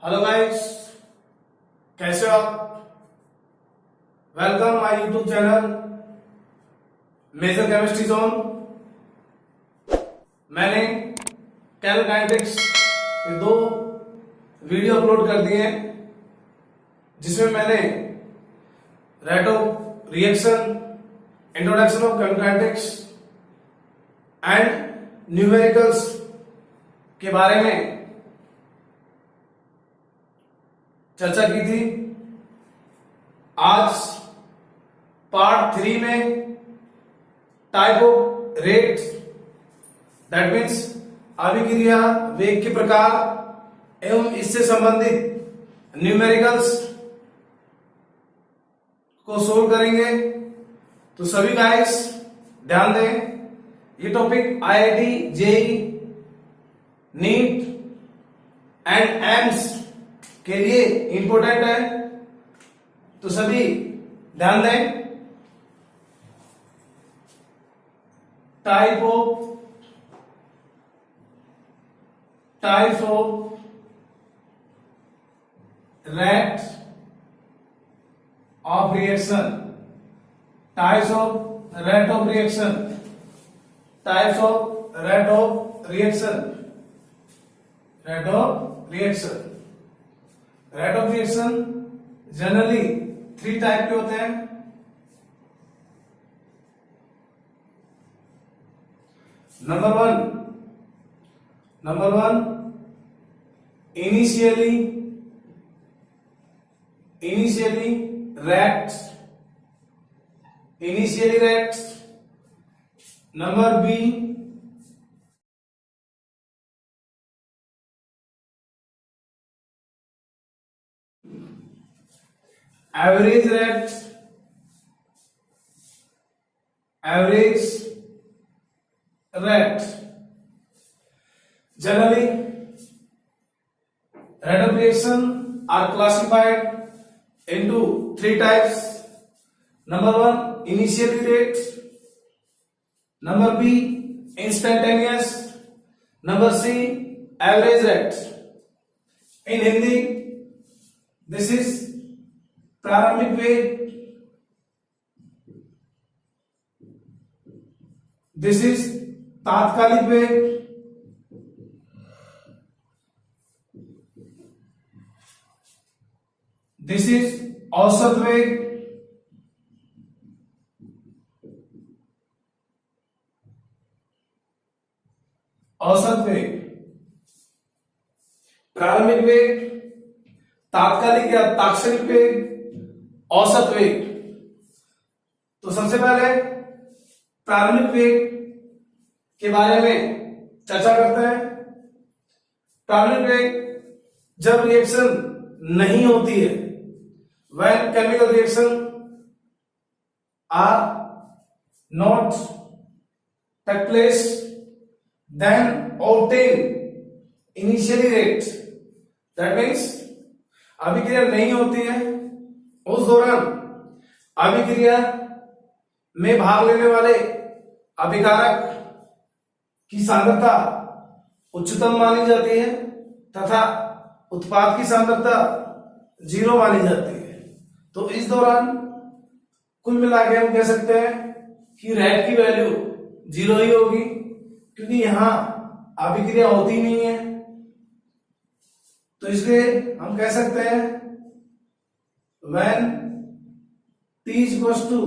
Hello guys, कैसे हो आप? Welcome my YouTube channel major chemistry zone. मैंने कैलकाइनेटिक्स के 2 वीडियो अपलोड कर दिए हैं, जिसमें मैंने rate of reaction, introduction of kinetics and numericals के बारे में चर्चा की थी। आज पार्ट 3 में type of rate, that means अभिक्रिया वेग के प्रकार एवं इससे संबंधित न्यूमेरिकल्स को सोल्व करेंगे। तो सभी गाइस ध्यान दें, ये topic IIT, JEE, NEET and AIIMS के लिए इंपॉर्टेंट है, तो सभी ध्यान दें। Types of rate of reaction, types of rate of reaction, types of rate of reaction, rate of reaction. Rate of reaction generally 3 type के होते हैं। Number one initially rates. Number B average rate, generally rate of reaction are classified into 3 types. Number 1 initially rate, number B instantaneous, number C average rate. In Hindi this is प्रारंभिक वेग, this is तात्कालिक वेग, this is औसत वेग, प्रारंभिक वेग, तात्कालिक या तात्क्षणिक वेग, औसत वेग। तो सबसे पहले प्रारंभिक वेग के बारे में चर्चा करते हैं। प्रारंभिक वेग जब रिएक्शन नहीं होती है, when chemical reaction are not take place, then obtain initially rate. That means अभिक्रिया नहीं होती है, उस दौरान अभिक्रिया में भाग लेने वाले अभिकारक की सांद्रता उच्चतम मानी जाती है तथा उत्पाद की सांद्रता 0 मानी जाती है। तो इस दौरान कुल मिला के हम कह सकते हैं कि रेट की वैल्यू 0 ही होगी, क्योंकि यहां अभिक्रिया होती नहीं है। तो इसलिए हम कह सकते हैं when t is equals to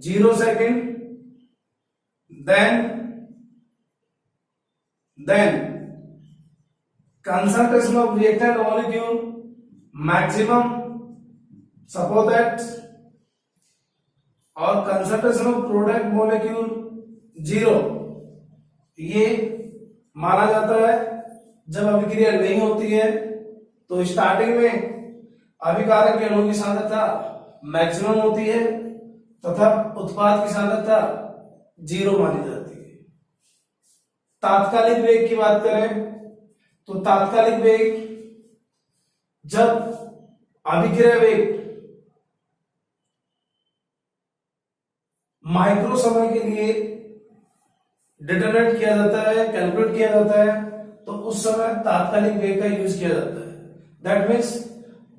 0 second, then concentration of reactant molecule maximum, suppose that, और concentration of product molecule 0, ये माना जाता है जब अभिक्रिया नहीं होती है। तो स्टार्टिंग में अभिकारक के अणु की सांद्रता मैक्सिमम होती है तथा उत्पाद की सांद्रता 0 मानी जाती है। तात्कालिक वेग की बात करें तो तात्कालिक वेग जब अभिक्रिया वेग माइक्रो समय के लिए डिटरमिनेट किया जाता है, कैलकुलेट किया जाता है, तो उस समय तात्कालिक वेग का यूज किया जाता है। That means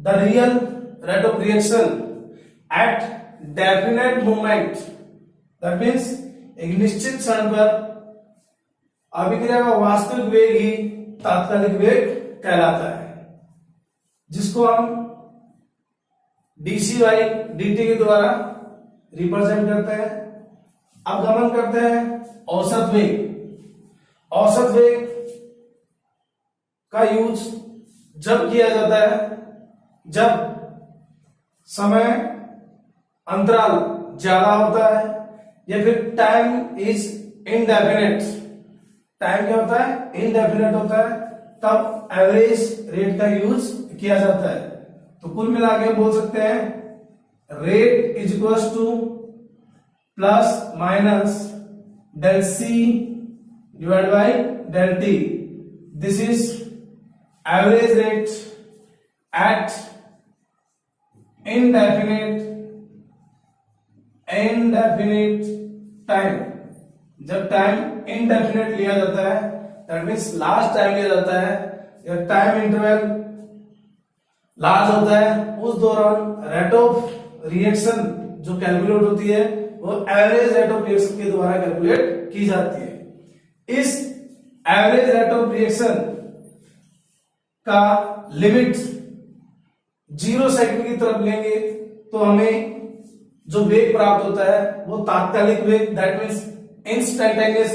the real rate of reaction at definite moment, that means एक निश्चित क्षण पर अभिक्रिया का वास्तविक वेग ही तात्कालिक वेग कहलाता है, जिसको हम dc बाई dt के द्वारा रिप्रेजेंट करते हैं। अब गमन करते हैं औसत वेग। औसत वेग का यूज जब किया जाता है जब समय अंतराल ज्यादा होता है या फिर टाइम इज इनडेफिनेट। टाइम क्या होता है? इनडेफिनेट होता है, तब एवरेज रेट का यूज किया जाता है। तो कुल मिला के बोल सकते हैं rate is equal to plus minus del C divide by del T. This is average rate at indefinite time. जब टाइम indefinite लिया जाता है, दैट मीन्स लास्ट टाइम लिया जाता है या टाइम इंटरवल लार्ज होता है, उस दौरान रेट ऑफ रिएक्शन जो कैलकुलेट होती है वो एवरेज रेट ऑफ रिएक्शन के द्वारा कैलकुलेट की जाती है। इस एवरेज रेट ऑफ रिएक्शन का लिमिट 0 सेकंड की तरफ लेंगे तो हमें जो वेग प्राप्त होता है वो तात्कालिक वेग, दैट मीन्स इंस्टैंटेनियस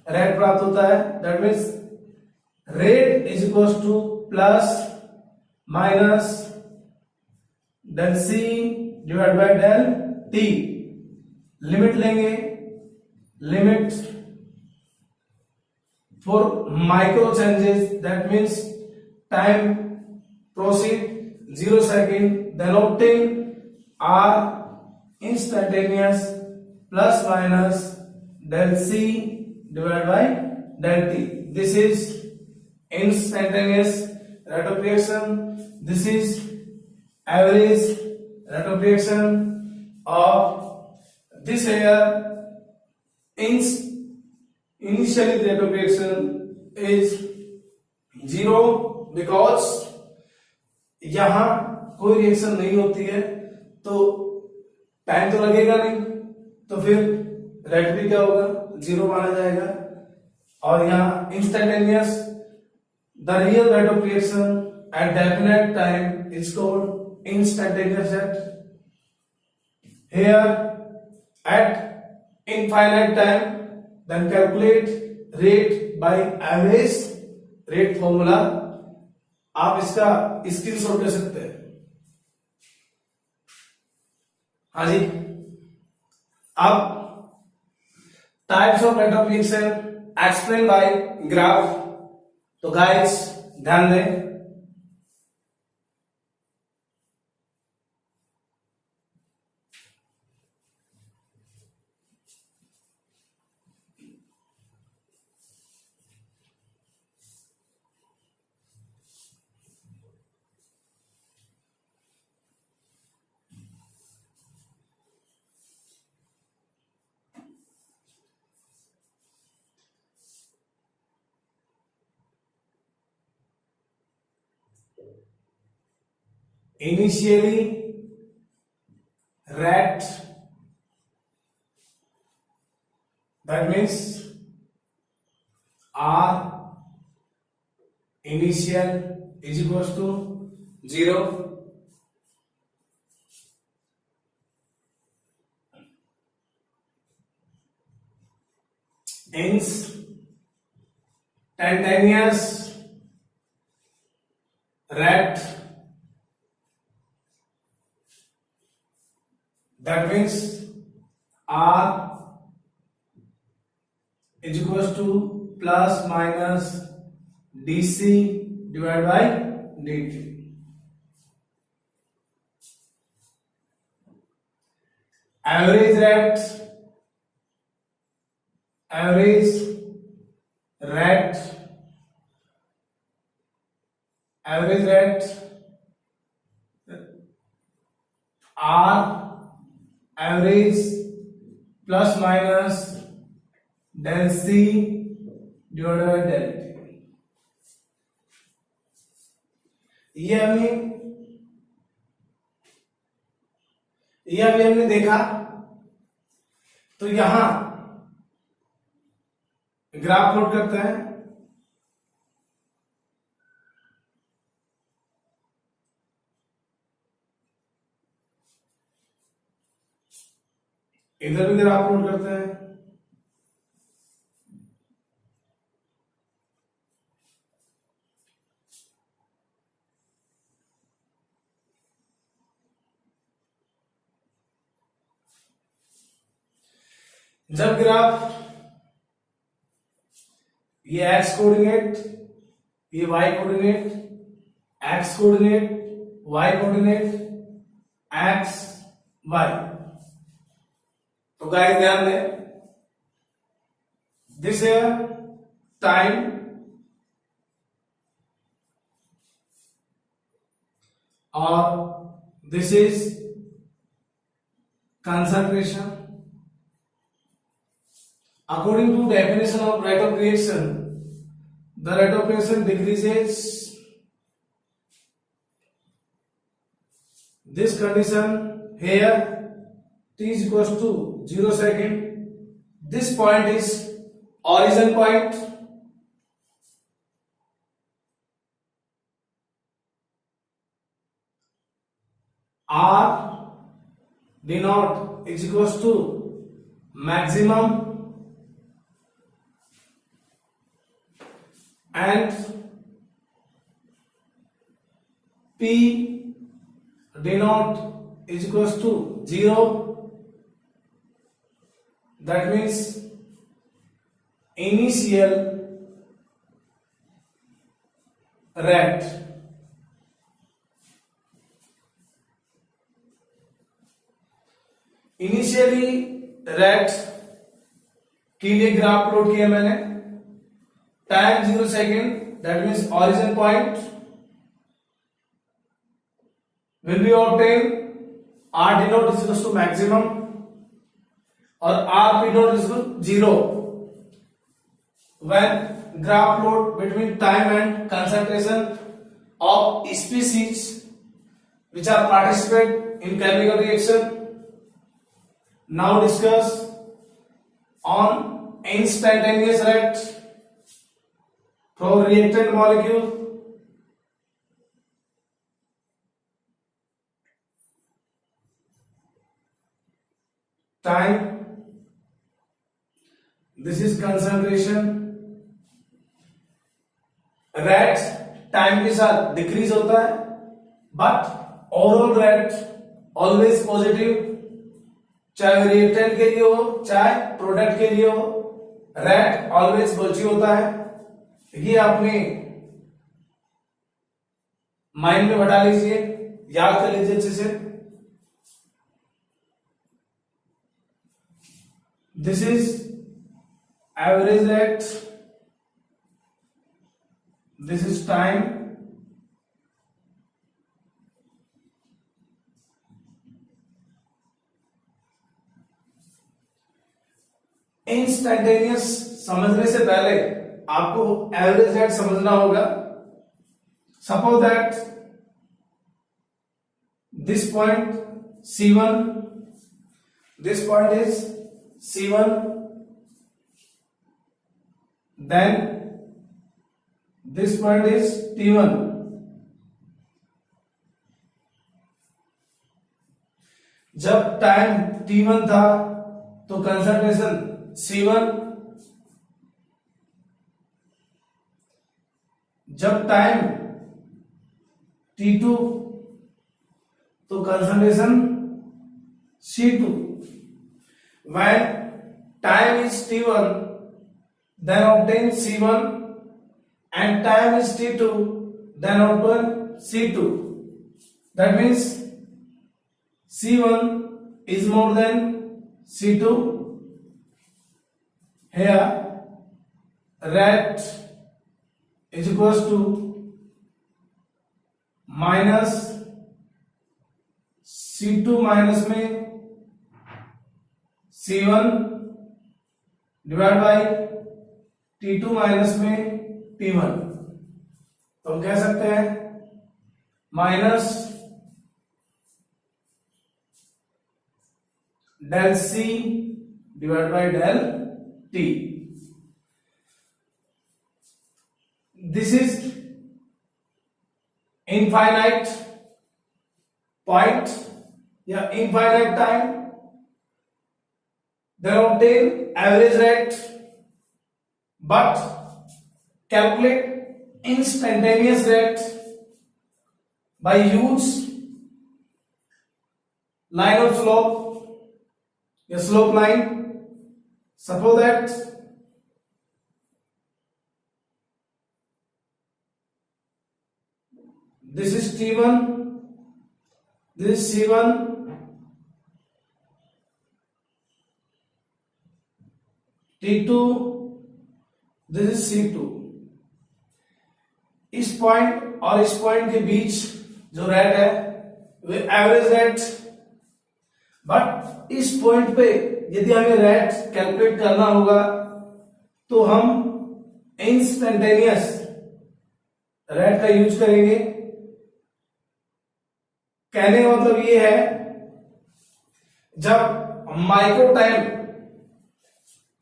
रेट प्राप्त होता है। That means rate is equal to plus minus del C divide by del T. Limit लेंगे, limit for micro changes, that means time proceed 0 second, denoting are instantaneous plus minus del C divided by del T. This is instantaneous rate of reaction. This is average rate of reaction of this here. Initially the rate of reaction is 0 because यहां कोई reaction नहीं होती है तो time तो लगेगा नहीं, तो फिर रेट भी क्या होगा? 0 माना जाएगा। और यहां instantaneous the real rate of reaction at definite time is called instantaneous rate. Here at infinite time then calculate rate by average rate formula. आप इसका स्क्रीनशॉट ले सकते हैं। हाँ जी, अब types of rate of reaction explain by graph. तो guys ध्यान दें, initially rate, that means R initial is equals to 0, instantaneous rate, that means R is equals to plus minus dc divided by dt. Average rate, average rate, average rate R average plus minus del C divided by del T. ये हमने ये अभी हमने देखा। तो यहां graph plot करते हैं। इधर भी ग्राफ प्लॉट करते हैं। जब ग्राफ ये एक्स कोऑर्डिनेट, ये Y coordinate, X coordinate, Y coordinate, X Y. तो गाइस ध्यान दें, दिस है टाइम और this is concentration. According to definition of rate of reaction, the rate of reaction decreases. This condition here t is equals to 0 second. This point is origin point. R d naught is equals to maximum and P d naught is equals to 0. That means initial rate. Initially rate के लिए graph plot किया मैंने। Time 0 second, that means origin point will be obtain R D naught is equal to maximum और R P naught is equal to 0 when graph plot between time and concentration of species which are participate in chemical reaction. Now discuss on instantaneous rate for reactant molecule. Time, this is concentration. Rate time के साथ decrease होता है, but overall rate always positive, चाहे reactant के लिए हो चाहे product के लिए हो, रेट ऑलवेज पॉजिटिव होता है। ये आपने माइंड में बैठा लीजिए, याद कर लीजिए अच्छे से। This is average rate, this is time, instantaneous समझने से पहले आपको एवरेज रेट समझना होगा। Suppose that this point C1, this point is C1, then this point is T1। जब टाइम T1 था तो कंसंट्रेशन C1, जब टाइम T2 तो concentration C2। when time is T1 then obtain C1 and time is T2 then obtain C2, that means C1 is more than C2. Here rate is equals to minus C2 minus में C1 divide by T2 minus में T1। तो हम कह सकते हैं minus del C divide by del T. This is infinite point या infinite time, then obtain average rate, but calculate instantaneous rate by use line of slope, a slope line. Suppose that this is T1, this is C1, T2, this is C2। इस point और इस point के बीच जो rate है वो average rate, but इस point पे यदि हमें रेट कैलकुलेट करना होगा तो हम इंस्टेंटेनियस रेट का यूज करेंगे। कहने का मतलब ये है जब माइक्रो टाइम,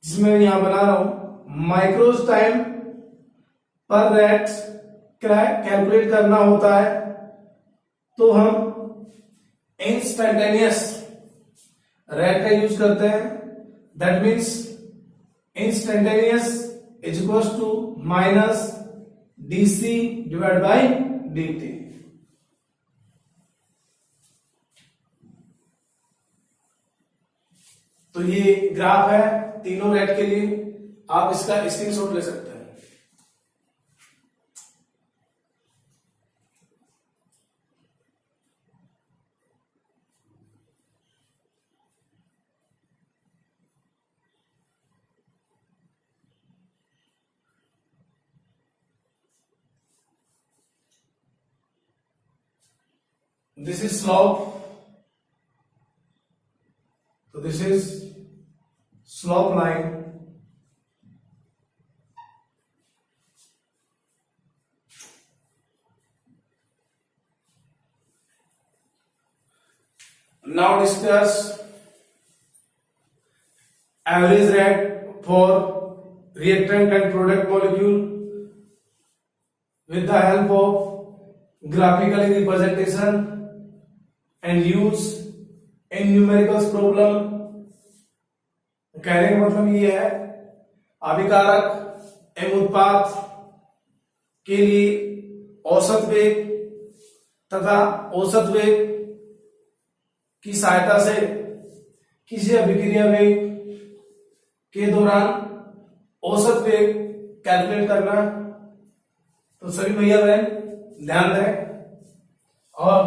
जिसमें यहां बना रहा हूं, माइक्रोस टाइम पर रेट कैलकुलेट करना होता है तो हम इंस्टेंटेनियस रेट का यूज करते हैं। That means instantaneous is equals to minus DC divide by DT. तो ये ग्राफ है तीनों रेट के लिए, आप इसका स्क्रीनशॉट ले सकते हैं। This is slope, so this is slope line, now discuss average rate for reactant and product molecule with the help of graphical representation and use in numerical problem। कहने का मतलब ये है अभिकारक एवं उत्पाद के लिए औसत वेग तथा औसत वेग की सहायता से किसी अभिक्रिया वेग के दौरान औसत वेग कैलकुलेट करना। तो सभी भैया बहन ध्यान दें। और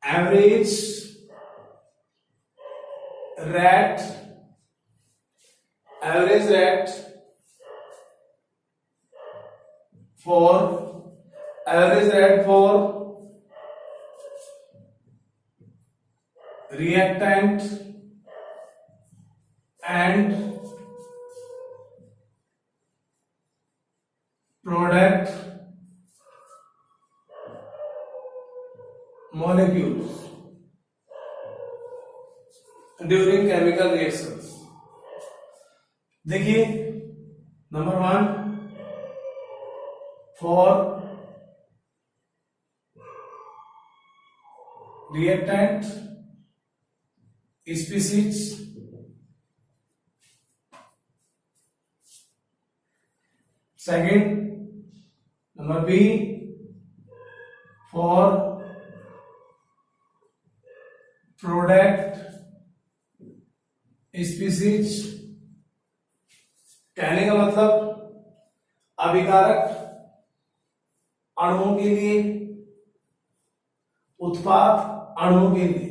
average rate, average rate for reactant and product molecules during chemical reactions। देखिए number 1 for reactant species, second number B for product species। कहने का मतलब अभिकारक अणुओं के लिए, उत्पाद अणुओं के लिए।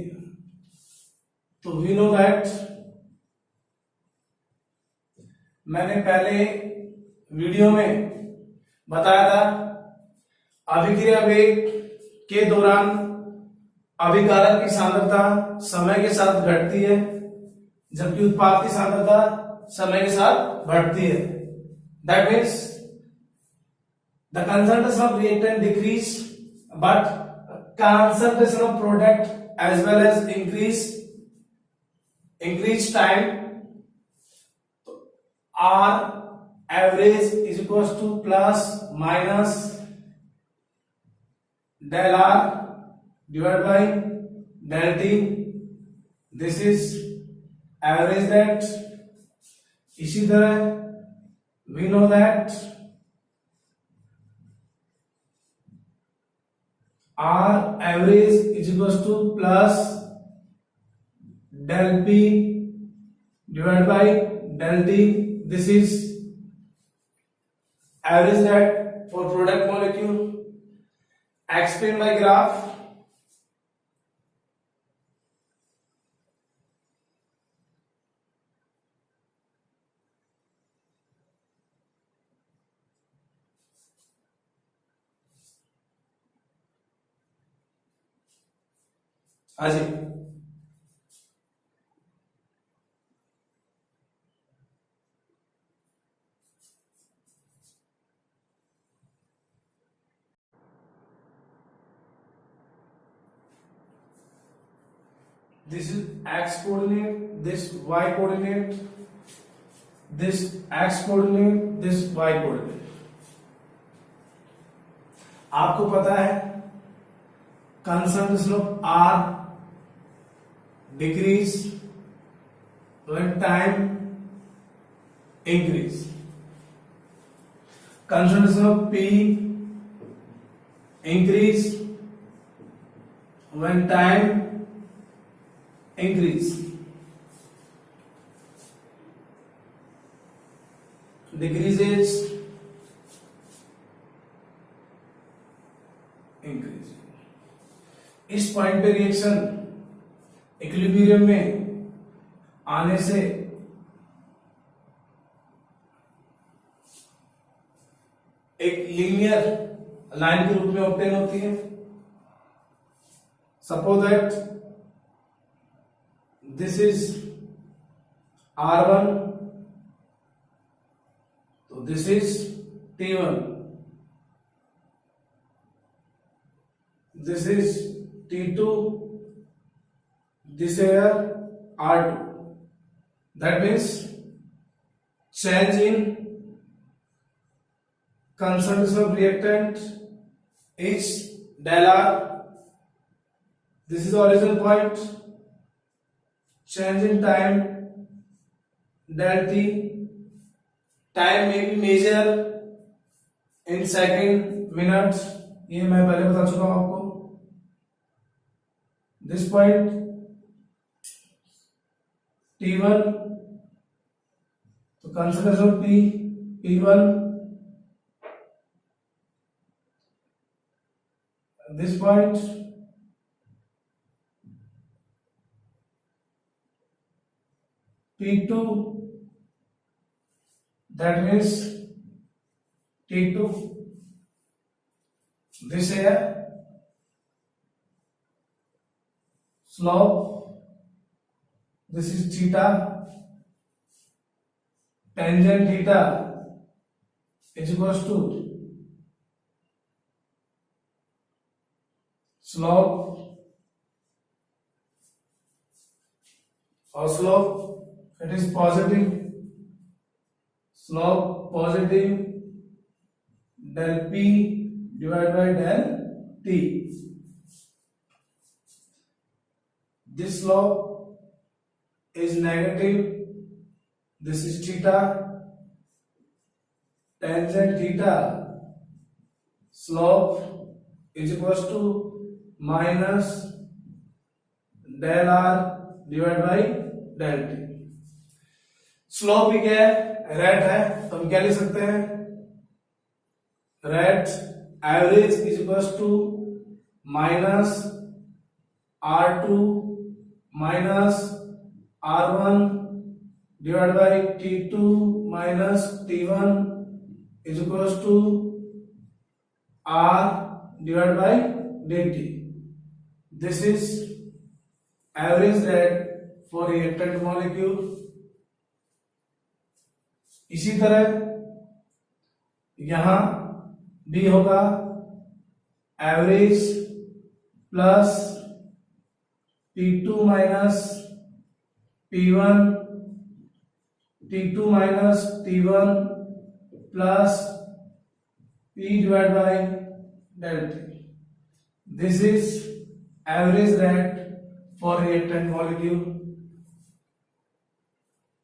तो वी नो दैट, मैंने पहले वीडियो में बताया था अभिक्रिया वेग के दौरान अभिकारक की सांद्रता समय के साथ घटती है जबकि उत्पाद की सांद्रता समय के साथ बढ़ती है। That means the concentration of reactant decrease, but concentration of product as well as increase time. R average is equals to plus minus del R divided by del T. This is average that. इसी तरह we know that R average is equals to plus del P divided by del T. This is average that for product molecule. Explain by graph. हाँ जी, this is x coordinate, this y coordinate, this x coordinate, this y coordinate. आपको पता है concentration of R decrease when time increase. Concentration of P increase when time increase. Decreases, increase. इस point पे reaction equilibrium में आने से एक linear line के रूप में ऑब्टेन होती है. Suppose that this is R1, तो this is T1, this is T2, this here R2. That means change in concentration of reactant is del R. This is the origin point. Change in time del T. Time may be measured in second, minutes. ये मैं पहले बता चुका हूं आपको. This point T1, तो concentration of P1. This point P2, that means T2. This here slope, this is theta, tangent theta is equals to slope, or slope it is positive, slope positive del P divided by del T. This slope is negative, this is theta, tangent theta, slope is equals to minus del R divided by del T. Slope भी क्या है, rate है, तो हम क्या लिख सकते हैं, rate average is equals to minus R2 minus R1 divide by T2 minus T1 is equals to R divide by dt. This is average rate for reactant molecule. इसी तरह यहां बी होगा average plus P2 minus P1, T2 minus T1 plus P divide by del T. This is average rate for reactant molecule.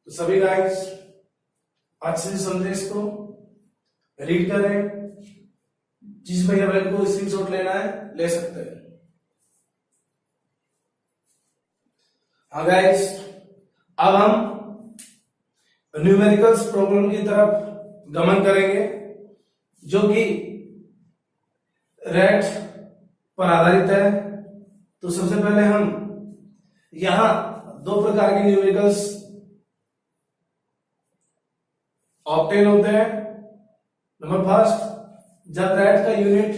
तो सभी guys अच्छे से समझे, इसको रीड करें। जिस भैया बहन को स्क्रीनशॉट लेना है ले सकते हैं। हाँ गाइस, अब हम न्यूमेरिकल्स प्रॉब्लम की तरफ गमन करेंगे जो कि रेट पर आधारित है। तो सबसे पहले हम यहां दो प्रकार के न्यूमेरिकल्स ऑब्टेन होते हैं। नंबर फर्स्ट, जब रेट का यूनिट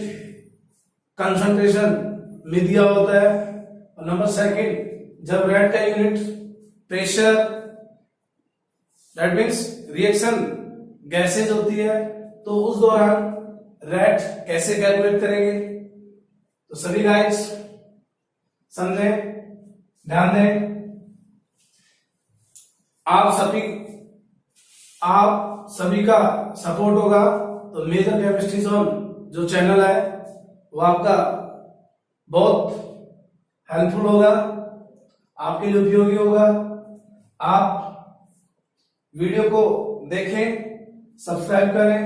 कंसंट्रेशन में दिया होता है, और नंबर सेकंड, जब रेट का unit pressure, that means reaction gases होती है, तो उस दौरान रेट कैसे कैलकुलेट करेंगे। तो सभी गाइस समझें, ध्यान दें। आप सभी का सपोर्ट होगा तो मेजर केमिस्ट्री जोन जो चैनल है वो आपका बहुत हेल्पफुल होगा, आपके लिए उपयोगी होगा। आप वीडियो को देखें, सब्सक्राइब करें,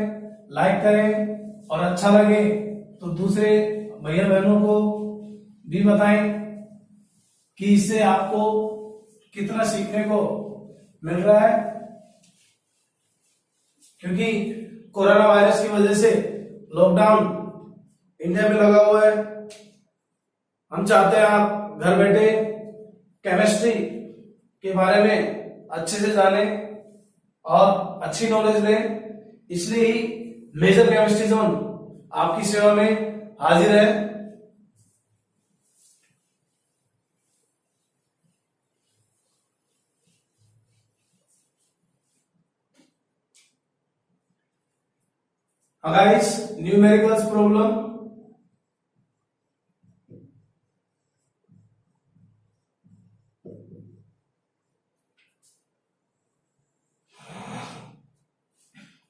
लाइक करें, और अच्छा लगे तो दूसरे भैया बहनों को भी बताएं कि इससे आपको कितना सीखने को मिल रहा है। क्योंकि कोरोना वायरस की वजह से लॉकडाउन इंडिया में लगा हुआ है। हम चाहते हैं आप घर बैठे केमिस्ट्री के बारे में अच्छे से जानें और अच्छी नॉलेज लें। इसलिए ही मेजर केमिस्ट्री जोन आपकी सेवा में हाजिर है। गाइस, न्यूमेरिकल्स प्रॉब्लम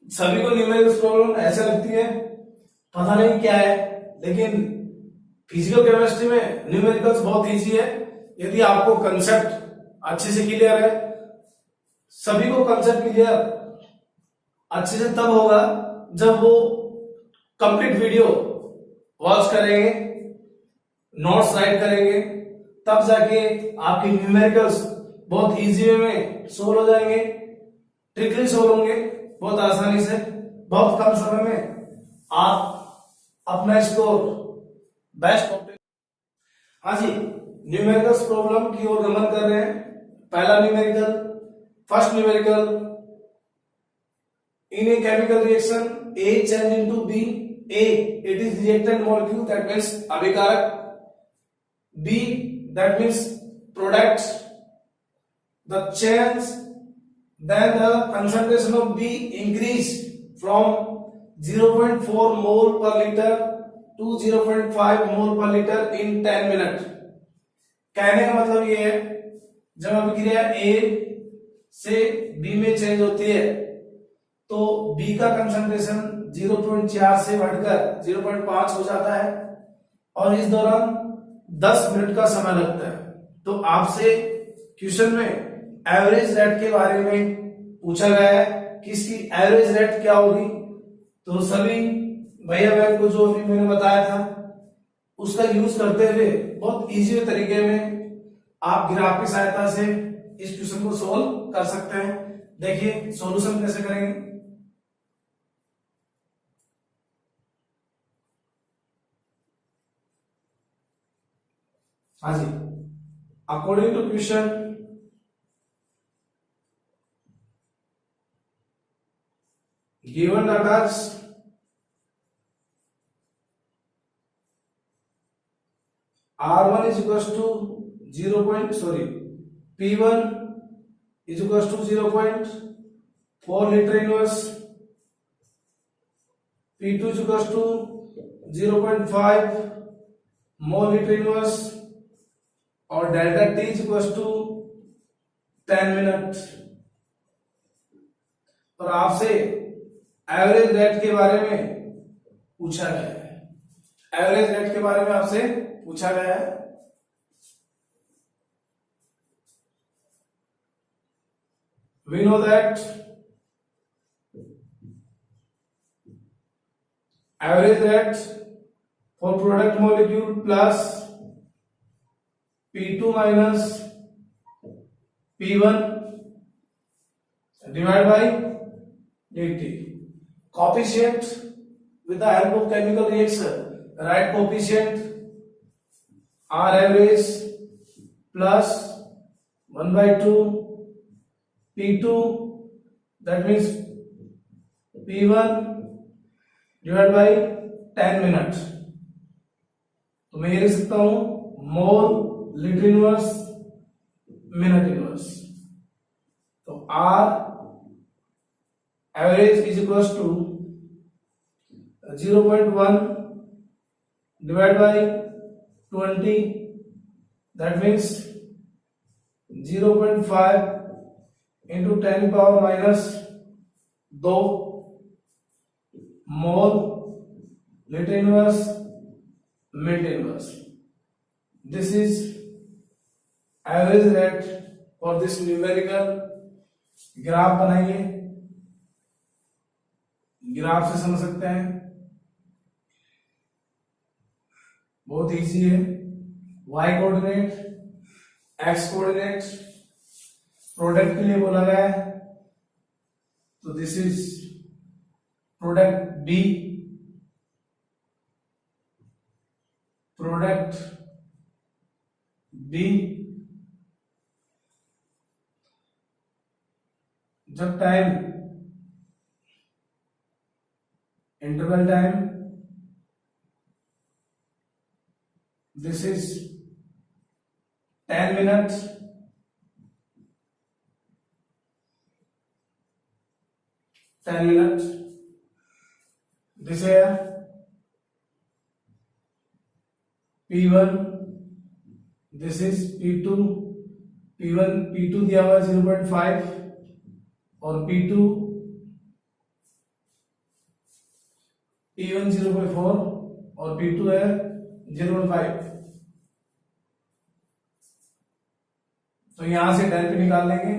सभी को न्यूमेरिकल्स प्रॉब्लम ऐसे लगती है पता नहीं क्या है, लेकिन फिजिकल केमिस्ट्री में न्यूमेरिकल्स बहुत इजी है यदि आपको कंसेप्ट अच्छे से क्लियर है। सभी को कंसेप्ट क्लियर अच्छे से तब होगा जब वो कंप्लीट वीडियो वॉच करेंगे, नोट्स राइट करेंगे, तब जाके आपके न्यूमेरिकल्स बहुत इजी वे में सोल्व हो जाएंगे, ट्रिकली सोल्व होंगे बहुत आसानी से, बहुत कम समय में आप अपना स्कोर बेस्ट। हाँ जी, न्यूमेरिकल्स प्रॉब्लम की ओर गमन कर रहे हैं। पहला numerical, first numerical, in a chemical reaction A change into B, A it is reactant molecule, that means अभिकारक, B that means product, the change, then the concentration of B increase from 0.4 mole per liter to 0.5 mole per liter in 10 minutes। कहने का मतलब ये है जब अभिक्रिया A से B में चेंज होती है तो B का कंसंट्रेशन 0.4 से बढ़कर 0.5 हो जाता है, और इस दौरान 10 मिनट का समय लगता है। तो आपसे क्वेश्चन में एवरेज रेट के बारे में पूछा गया है कि इसकी एवरेज रेट क्या होगी। तो सभी भैया बहन को जो अभी मैंने बताया था उसका यूज करते हुए बहुत इजी तरीके में आप ग्राफ की सहायता से इस क्वेश्चन को सोल्व कर सकते हैं। देखिए सॉल्यूशन कैसे करेंगे। हाँ जी, according to question given data R1 is equals to 0. P1 is equals to 0.4 liter inverse, P2 is equals to 0.5 mole litre inverse और delta T is equals to 10 minute. और आपसे एवरेज रेट के बारे में पूछा गया है। एवरेज रेट के बारे में आपसे पूछा गया है। We know that average rate for product molecule plus P2 minus P1 divided by dt. Coefficient with the help of chemical reaction, write coefficient R average plus 1 by 2 P2, that means P1 divided by 10 minute. तो मैं ये लिख सकता हूं mole litre inverse minute inverse. तो R average is equal to 0.1 divided by 20, that means 0.5 into 10 power minus 2 mole litre inverse minute inverse. This is average rate for this numerical. Graph बनाइए, graph से समझ सकते हैं, बहुत easy है। y coordinate, x coordinate, product के लिए बोला गया है, तो this is product B, product B। जब time interval time, this is 10 minute, this है P1, this is P2। P2 दिया हुआ 0.5 और P1 0.4 और P2 है 0.5। तो यहां से डेल्टा निकाल लेंगे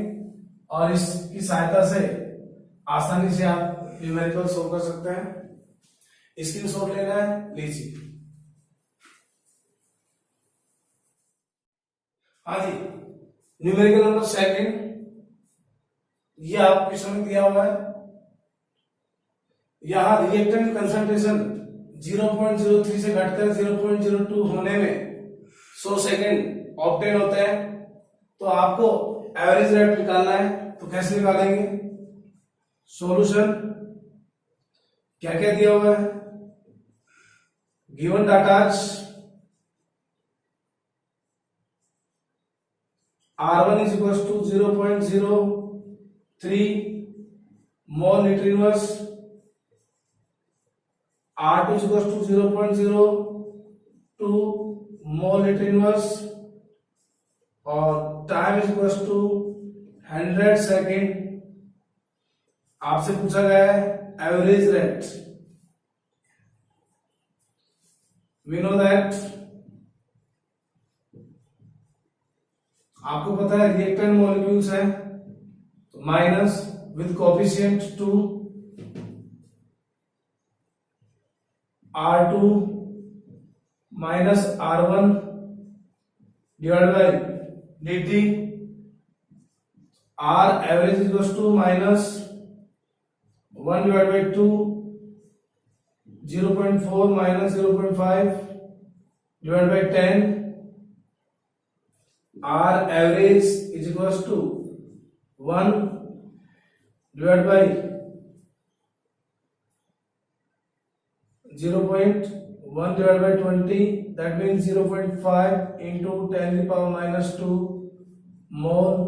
और इसकी सहायता से आसानी से आप न्यूमेरिकल सोल्व कर सकते हैं। स्क्रीनशॉट लेना है, लीजिए। हाँ जी, न्यूमेरिकल नंबर सेकंड, ये आप क्वेश्चन में दिया हुआ है। यहां रिएक्टेंट कंसंट्रेशन 0.03 से घटकर 0.02 होने में 100 सेकेंड ऑब्टेन होता है। तो आपको एवरेज रेट निकालना है, तो कैसे निकालेंगे? सॉल्यूशन क्या क्या दिया हुआ है, given datas R1 is equals to 0.03 mole litre inverse, R2 is equals to 0.02 mole litre inverse और time is equals to 100 second. आपसे पूछा गया है average rate. We know that, आपको पता है रिएक्टेंट मॉलिक्यूल्स है, तो minus with coefficient 2 R2 minus R1 divide by dt। R average is equals to minus 1 divide by 2, 0.4 minus 0.5 divide bye 10। R average is equals to 1 divided by 0.1 divided by 20, that means 0.5 into 10 to the power minus 2 mole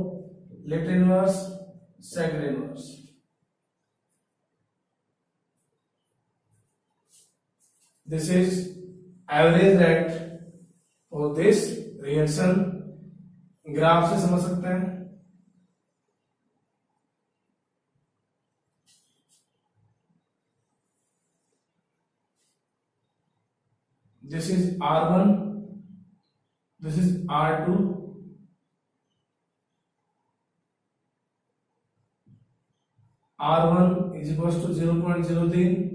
liter inverse second inverse। This is average rate for this reaction. Graph से समझ सकते हैं. This is R1, this is R2, R1 is equals to 0.03,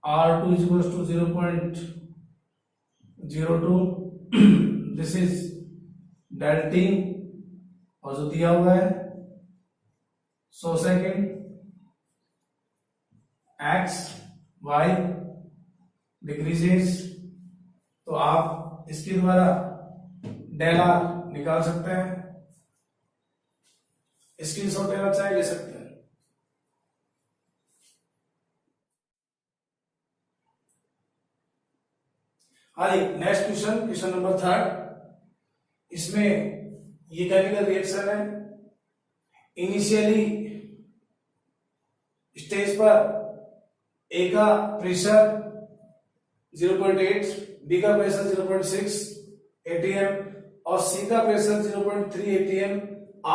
R2 is equals to 0.02. This is डेल्टी और जो दिया हुआ है 100 second, x Y decreases. तो आप इसके द्वारा डेल आर निकाल सकते हैं. स्क्रीनशॉट लेना चाहे ले सकते हैं. Next question, question number 3. इसमें ये केमिकल रिएक्शन है. इनिशियली स्टेज पर ए का प्रेशर 0.8, बी का प्रेशर 0.6 atm और सी का pressure 0.3 atm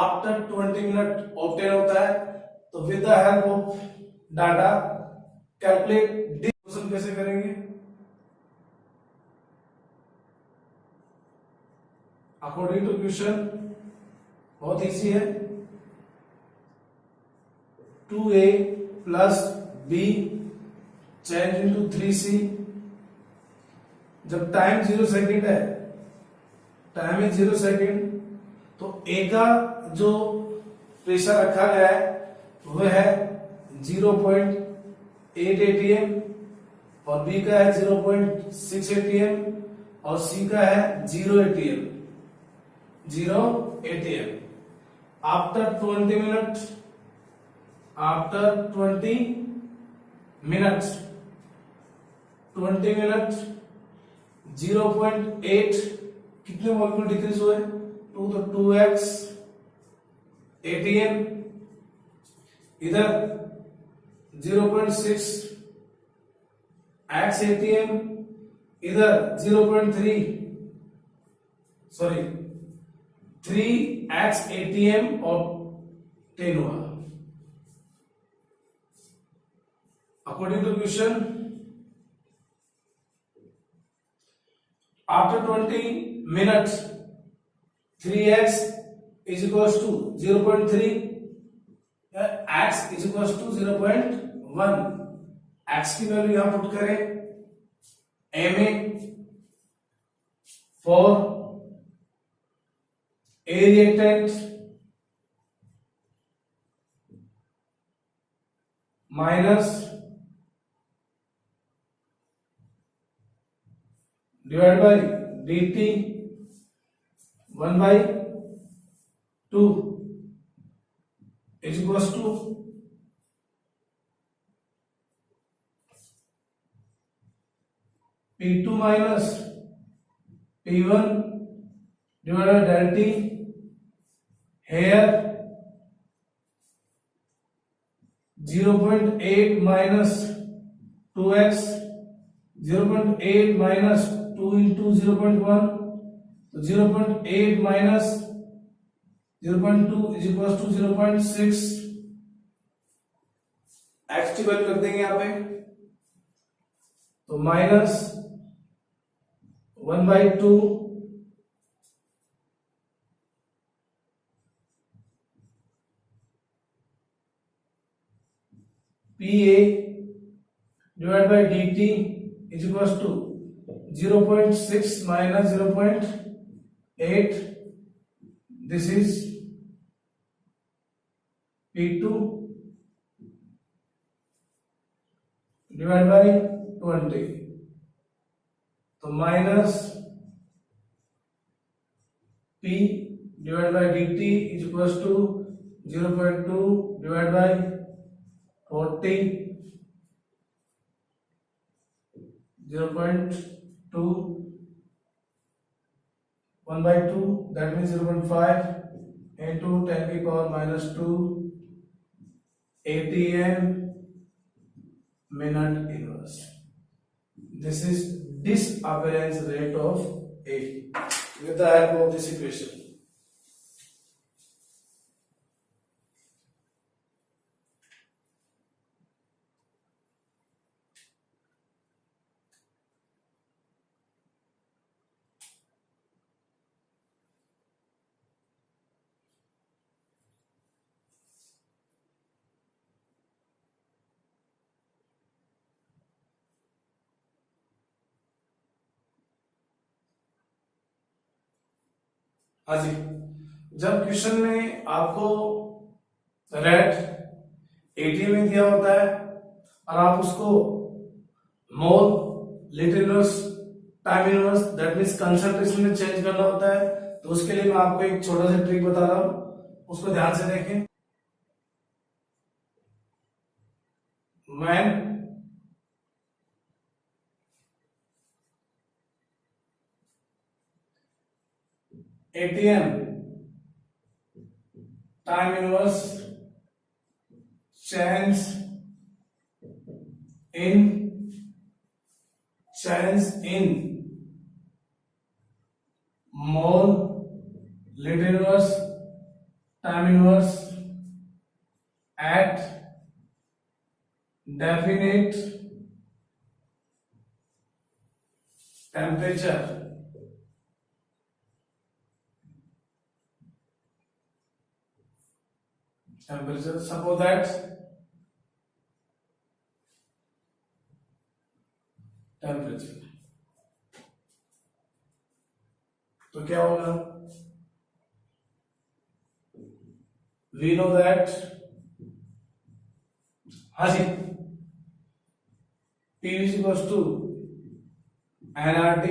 after 20 minute obtain होता है. तो with the help of data calculate distribution कैसे करेंगे. अकॉर्डिंग टू क्वेश्चन बहुत इजी है. 2a plus B change into 3c. जब टाइम 0 सेकेंड है, टाइम इज 0 सेकेंड, तो ए का जो प्रेशर रखा गया है वह है 0.8 atm और बी का है 0.6 atm और सी का है 0 atm. आफ्टर 20 मिनट 0.8 कितने मॉलिक्यूल डिक्रीज हुए? 2, तो 2x atm. इधर 0.6 x atm, इधर 3x atm और 10 हुआ. According to question, after 20 minutes 3x is equals to 0.3, x is equals to 0.1. x की वैल्यू यहां पुट करें. ma for A reactant minus divided by dt 1/2 is equals to P2 minus P1 divided by del T. Here 0.8 minus 2x, 0.8 minus 2 into 0.1, तो 0.8 minus 0.2 is equals to 0.6. x की value रख देंगे यहाँ पे, तो minus 1/2 PA divided by dt is equals to 0.6 minus 0.8. This is P2 divided by 20. तो minus P divided by dt is equals to 0.2 divided by 40, 0.2 1/2, that means 0.5 into 10 की power minus 2 atm minute inverse. This is disappearance rate of A with the help of this equation. हाँ जी, जब question में आपको rate ATM में दिया होता है और आप उसको mole, litre inverse, time inverse that means concentration में चेंज करना होता है, तो उसके लिए मैं आपको एक छोटा सा ट्रिक बता रहा हूं, उसको ध्यान से देखें। When ATM time inverse change in mole, lit inverse, time inverse at definite temperature, suppose that temperature, तो क्या होगा, we know that, हाँ जी, P is equals to nRT,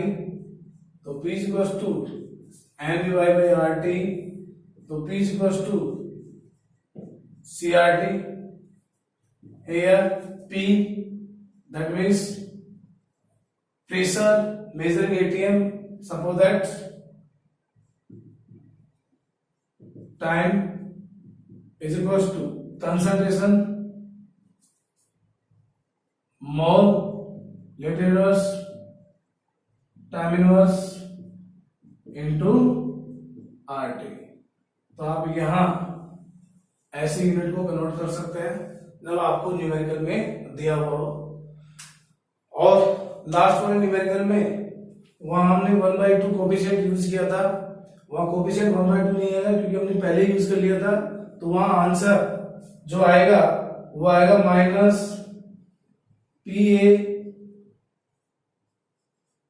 तो P is equals to nVy by RT, तो P is equals to CRT. Here P that means pressure measuring ATM. Suppose that time is equals to concentration mole, lit inverse, time inverse into RT. तो आप यहां ऐसे unit को convert कर सकते हैं जब आपको न्यूमेरिकल में दिया हुआ हो। और लास्ट वाले न्यूमेरिकल में वहां हमने 1/2 कोफिशिएंट यूज किया था, वहां कोफिशिएंट 1/2 नहीं आएगा क्योंकि हमने पहले ही यूज कर लिया था, तो वहां आंसर जो आएगा वो आएगा minus PA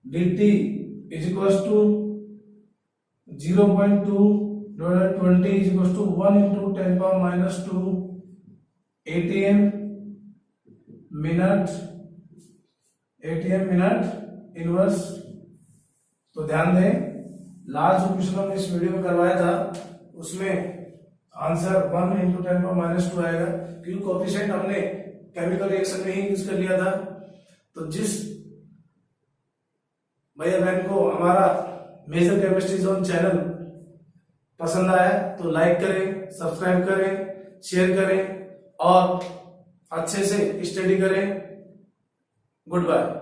dt is equals to 0.2 20 is equals to 1 into 10 power minus 2 ATM minute inverse. तो ध्यान दें, लास्ट जो क्वेश्चन हमने इस वीडियो में करवाया था उसमें आंसर 1 into 10 power minus 2 आएगा क्योंकि कोफिशिएंट हमने केमिकल रिएक्शन में ही यूज कर लिया था। तो जिस भैया बहन को हमारा मेजर केमिस्ट्री जोन चैनल पसंद आया तो लाइक करें, सब्सक्राइब करें, शेयर करें और अच्छे से स्टडी करें। Good bye.